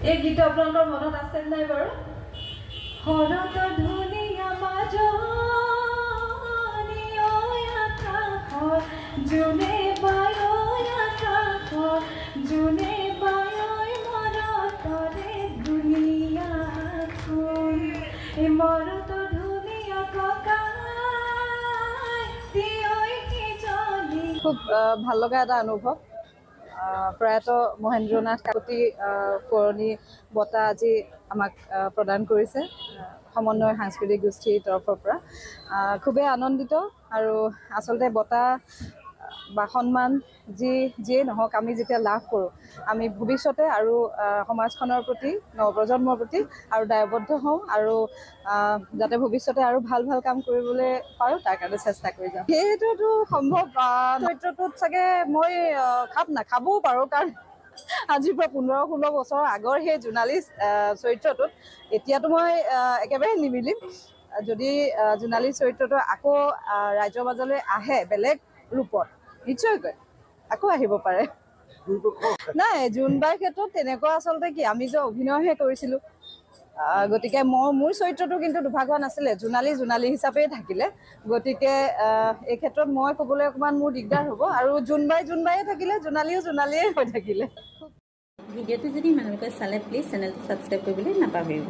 এই গীত আপোনালোকৰ মনত আছে নাই বাৰু? শৰতৰ ধুনীয়া মাজনী আকাশৰ জোনে বায় আকাশৰ জোনে বায় মৰতৰে ধুনীয়াখন এই মৰতৰ ধুনীয়া ককাই দিয়ৈ কিজনী। খুব ভাল লগা এটা অনুভৱ। প্ৰয়াত মহেন্দ্ৰনাথ কাকতি পুৰণি বঁটা আজি আমাক প্ৰদান কৰিছে সমন্বয় সাংস্কৃতিক গোষ্ঠীৰ তৰফৰ পৰা। খুবেই আনন্দিত আৰু আচলতে বঁটা বা সন্মান যিয়ে নহওক আমি যেতিয়া লাভ কৰোঁ আমি ভৱিষ্যতে আৰু সমাজখনৰ প্ৰতি নৱপ্ৰজন্মৰ প্ৰতি আৰু দায়বদ্ধ হওঁ আৰু যাতে ভৱিষ্যতে আৰু ভাল ভাল কাম কৰিবলৈ পাৰোঁ তাৰ কাৰণে চেষ্টা কৰি যাওঁ। সেইটোতো সম্ভৱ। চৰিত্ৰটোত চাগে মই খাপ নাখাবও পাৰোঁ, কাৰণ আজিৰ পৰা 15-16 বছৰৰ আগৰ সেই জোনালী চৰিত্ৰটোত এতিয়াতো মই একেবাৰে নিমিলিম। যদি জোনালী চৰিত্ৰটো আকৌ ৰাইজৰ মাজলৈ আহে বেলেগ ৰূপত নিশ্চয়কৈ আকৌ আহিব পাৰে। নাই, জোনবাইৰ ক্ষেত্ৰত তেনেকুৱা আচলতে কি আমি যে অভিনয়হে কৰিছিলোঁ, গতিকে মোৰ চৰিত্ৰটো কিন্তু দুভাগ হোৱা নাছিলে, জোনালী হিচাপেই থাকিলে। গতিকে এই ক্ষেত্ৰত মই ক'বলৈ অকণমান মোৰ দিগদাৰ হ'ব, আৰু জোনবাইয়ে থাকিলে জোনালীয়ে হৈ থাকিলে। ভিডিঅ'টো যদি মানুহলোকে চালে প্লিজ চেনেলটো ছাবস্ক্ৰাইব কৰিবলৈ নাপাহৰিব।